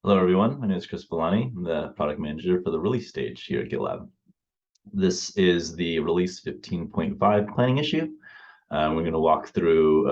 Hello, everyone. My name is Chris Villani. I'm the product manager for the release stage here at GitLab. This is the release 15.5 planning issue. We're going to walk through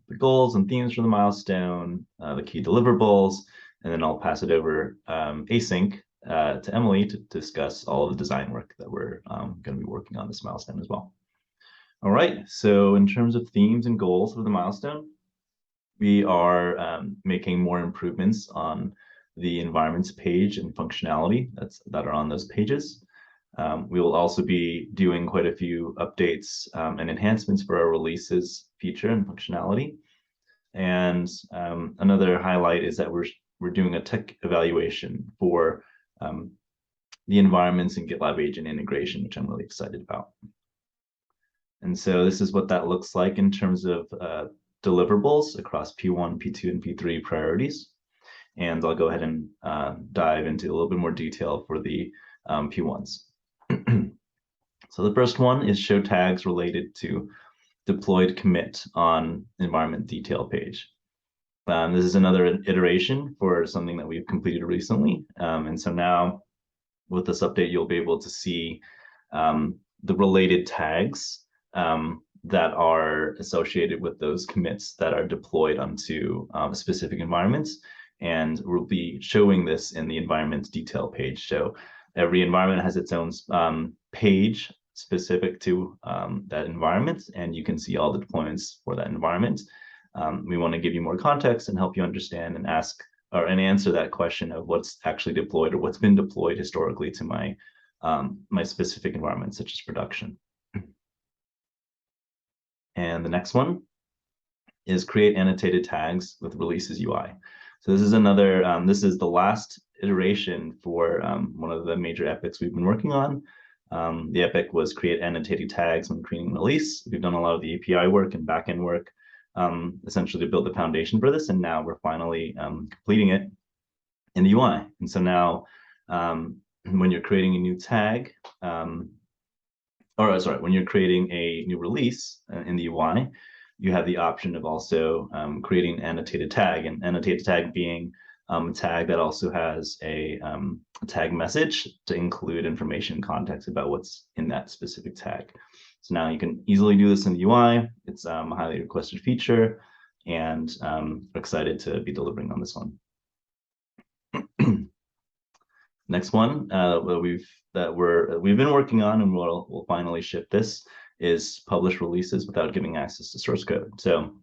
the goals and themes for the milestone, the key deliverables, and then I'll pass it over async to Emily to discuss all of the design work that we're going to be working on this milestone as well. All right, so in terms of themes and goals for the milestone, we are making more improvements on the environments page and functionality that are on those pages. We will also be doing quite a few updates and enhancements for our releases feature and functionality. And another highlight is that we're doing a tech evaluation for the environments and GitLab agent integration, which I'm really excited about. And so this is what that looks like in terms of deliverables across P1, P2, and P3 priorities. And I'll go ahead and dive into a little bit more detail for the P1s. So the first one is show tags related to deployed commit on environment detail page. This is another iteration for something that we've completed recently. And so now with this update, you'll be able to see the related tags that are associated with those commits that are deployed onto specific environments. And we'll be showing this in the environment detail page. So every environment has its own page specific to that environment, and you can see all the deployments for that environment. We want to give you more context and help you understand and ask and answer that question of what's actually deployed or what's been deployed historically to my my specific environment, such as production. And the next one is create annotated tags with releases UI. So this is another, this is the last iteration for one of the major epics we've been working on. The epic was create annotated tags when creating release. We've done a lot of the API work and backend work, essentially to build the foundation for this. And now we're finally completing it in the UI. And so now when you're creating a new tag, when you're creating a new release in the UI, you have the option of also creating an annotated tag, and annotated tag being a tag that also has a tag message to include information and context about what's in that specific tag. So now you can easily do this in the UI. It's a highly requested feature, and excited to be delivering on this one. Next one we've been working on, and we'll finally ship this, is publish releases without giving access to source code. So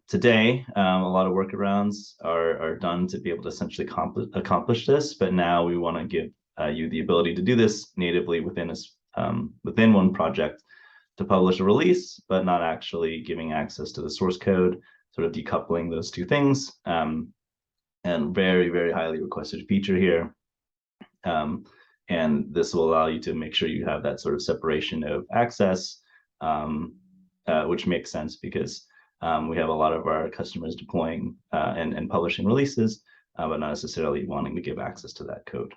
today, a lot of workarounds are done to be able to essentially accomplish this, but now we want to give you the ability to do this natively within one project to publish a release, but not actually giving access to the source code, sort of decoupling those two things. And very, very highly requested feature here. And this will allow you to make sure you have that sort of separation of access, which makes sense because we have a lot of our customers deploying and publishing releases, but not necessarily wanting to give access to that code.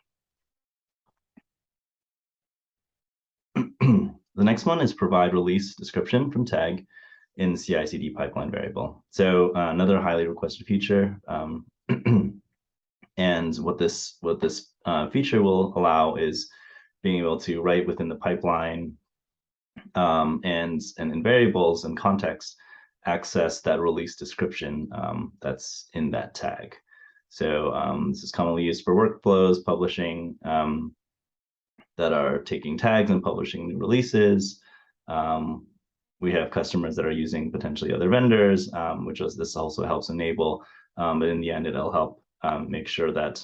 The next one is provide release description from tag in CI/CD pipeline variable. So another highly requested feature. And what this feature will allow is being able to write within the pipeline and in variables and context access that release description that's in that tag. So this is commonly used for workflows, publishing that are taking tags and publishing new releases. We have customers that are using potentially other vendors, this also helps enable, but in the end, it'll help make sure that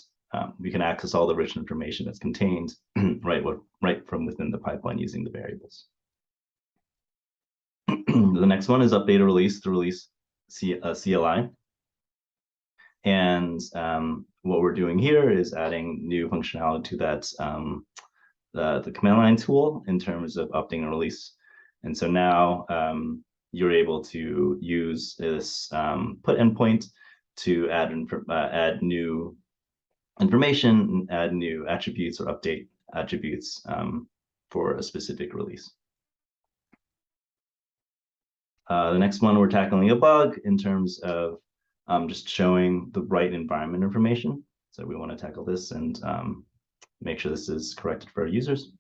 we can access all the rich information that's contained right from within the pipeline using the variables. The next one is update a release to release CLI. And what we're doing here is adding new functionality to that the command line tool in terms of updating a release. And so now you're able to use this put endpoint to add new information, add new attributes or update attributes for a specific release. The next one, we're tackling a bug in terms of just showing the right environment information. So we want to tackle this and make sure this is corrected for our users.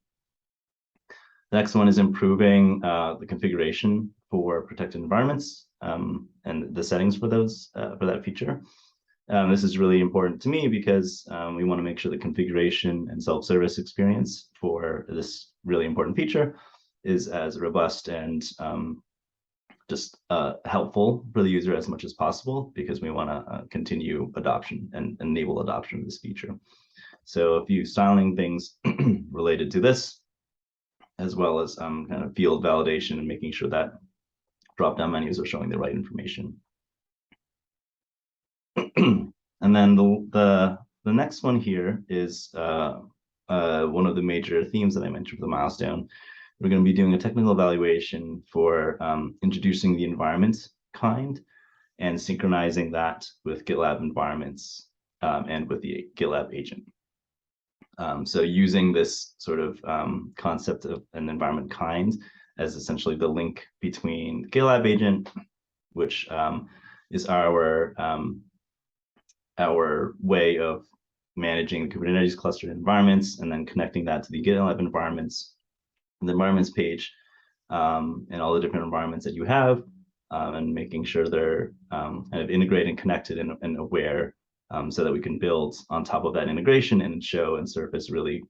The next one is improving the configuration for protected environments and the settings for those for that feature. This is really important to me because we want to make sure the configuration and self-service experience for this really important feature is as robust and just helpful for the user as much as possible, because we want to continue adoption and enable adoption of this feature. So a few styling things related to this, as well as kind of field validation and making sure that drop-down menus are showing the right information. And then the next one here is one of the major themes that I mentioned for the milestone. We're going to be doing a technical evaluation for introducing the environment kind and synchronizing that with GitLab environments and with the GitLab agent. So using this sort of concept of an environment kind as essentially the link between GitLab agent, which is our way of managing the Kubernetes clustered environments, and then connecting that to the GitLab environments, the environments page, and all the different environments that you have, and making sure they're kind of integrated and connected and aware, so that we can build on top of that integration and show and surface really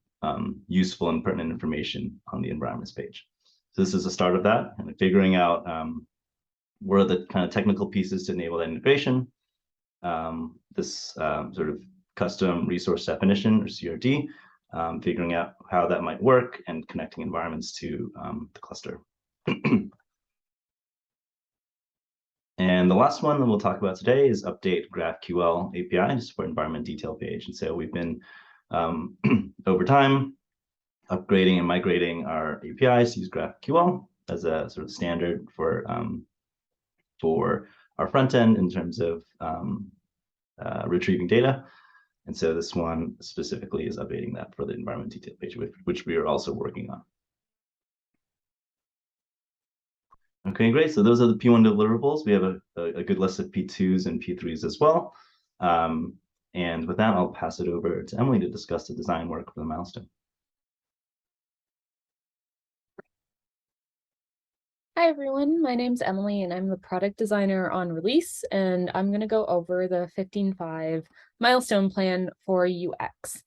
useful and pertinent information on the environments page. So this is the start of that, and figuring out what are the kind of technical pieces to enable that integration. This sort of custom resource definition, or CRD, figuring out how that might work, and connecting environments to the cluster. And the last one that we'll talk about today is update GraphQL API to support environment detail page. And so we've been, over time, upgrading and migrating our APIs to use GraphQL as a sort of standard for our front end in terms of retrieving data. And so this one specifically is updating that for the environment detail page, which we are also working on. Okay, great. So those are the P1 deliverables. We have a good list of P2s and P3s as well. And with that, I'll pass it over to Emily to discuss the design work for the milestone. Hi everyone, my name's Emily and I'm the product designer on release, and I'm going to go over the 15.5 milestone plan for UX.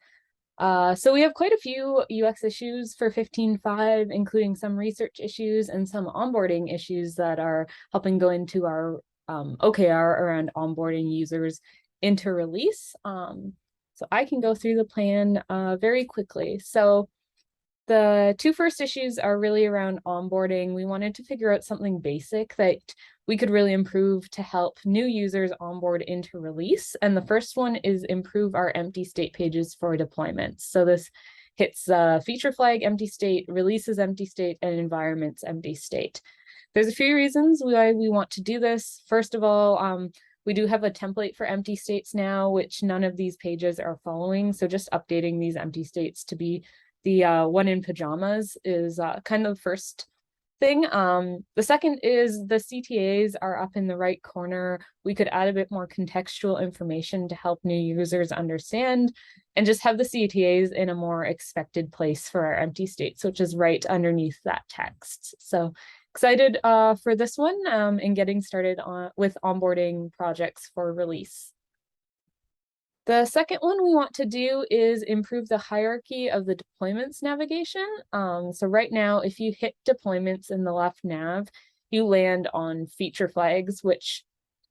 So we have quite a few UX issues for 15.5, including some research issues and some onboarding issues that are helping go into our OKR around onboarding users into release. So I can go through the plan very quickly. So the two first issues are really around onboarding. We wanted to figure out something basic that we could really improve to help new users onboard into release. And the first one is improve our empty state pages for deployments. So this hits feature flag empty state, releases empty state, and environments empty state. There's a few reasons why we want to do this. First of all, we do have a template for empty states now, which none of these pages are following. So just updating these empty states to be the one in pajamas is kind of the first thing. The second is the CTAs are up in the right corner. We could add a bit more contextual information to help new users understand, and just have the CTAs in a more expected place for our empty states, which is right underneath that text. So excited for this one and getting started with onboarding projects for release. The second one we want to do is improve the hierarchy of the deployments navigation. So right now, if you hit deployments in the left nav, you land on feature flags, which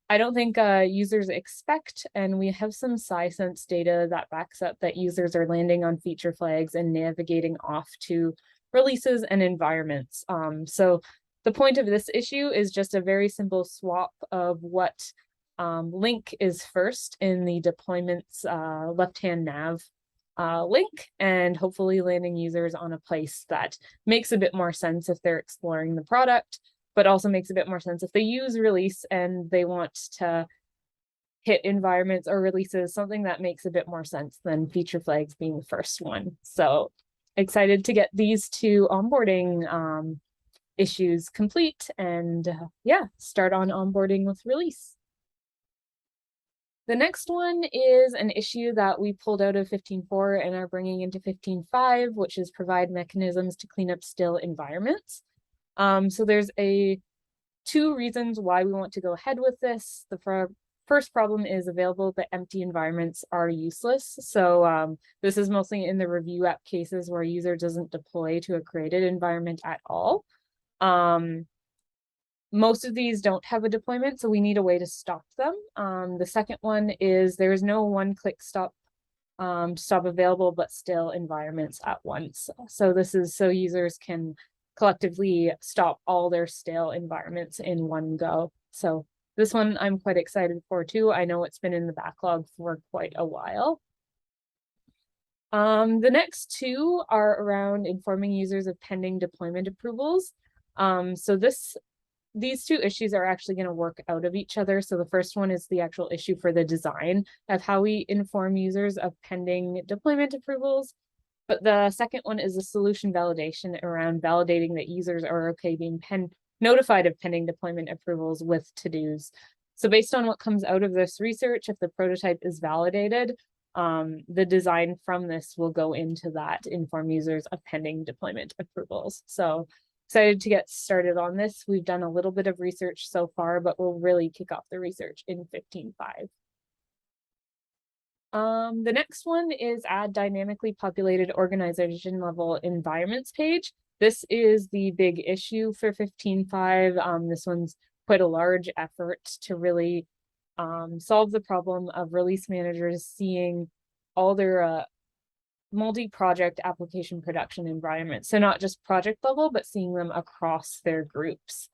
I don't think users expect. And we have some SciSense data that backs up that users are landing on feature flags and navigating off to releases and environments. So the point of this issue is just a very simple swap of what link is first in the deployments left-hand nav link, and hopefully landing users on a place that makes a bit more sense if they're exploring the product, but also makes a bit more sense if they use release and they want to hit environments or releases, something that makes a bit more sense than feature flags being the first one. So excited to get these two onboarding issues complete and yeah, start on onboarding with release. The next one is an issue that we pulled out of 15.4 and are bringing into 15.5, which is provide mechanisms to clean up still environments. So there's two reasons why we want to go ahead with this. The first problem is available but empty environments are useless. So this is mostly in the review app cases where a user doesn't deploy to a created environment at all. Most of these don't have a deployment, so we need a way to stop them. The second one is there is no one-click stop available, but still environments at once. So this is so users can collectively stop all their stale environments in one go. So this one I'm quite excited for too. I know it's been in the backlog for quite a while. The next two are around informing users of pending deployment approvals. So these two issues are actually going to work out of each other. So the first one is the actual issue for the design of how we inform users of pending deployment approvals. But the second one is a solution validation around validating that users are okay being notified of pending deployment approvals with to-dos. So based on what comes out of this research, if the prototype is validated, the design from this will go into that, inform users of pending deployment approvals. So excited to get started on this. We've done a little bit of research so far, but we'll really kick off the research in 15.5. The next one is add dynamically populated organization level environments page. This is the big issue for 15.5. This one's quite a large effort to really solve the problem of release managers seeing all their multi-project application production environments. So not just project level, but seeing them across their groups.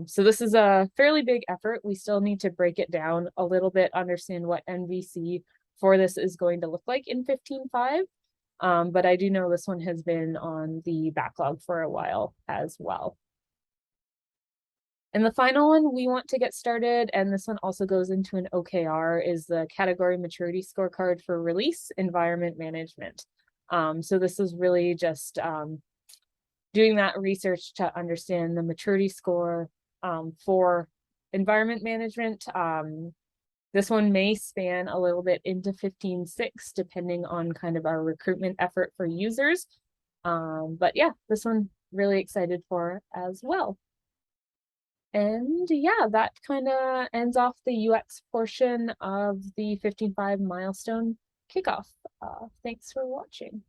So this is a fairly big effort. We still need to break it down a little bit, understand what MVC for this is going to look like in 15.5. But I do know this one has been on the backlog for a while as well. And the final one we want to get started, and this one also goes into an OKR, is the category maturity scorecard for release environment management. So this is really just doing that research to understand the maturity score for environment management. This one may span a little bit into 15.6, depending on kind of our recruitment effort for users. But yeah, this one really excited for as well. And yeah, that kind of ends off the UX portion of the 15.5 milestone kickoff. Thanks for watching.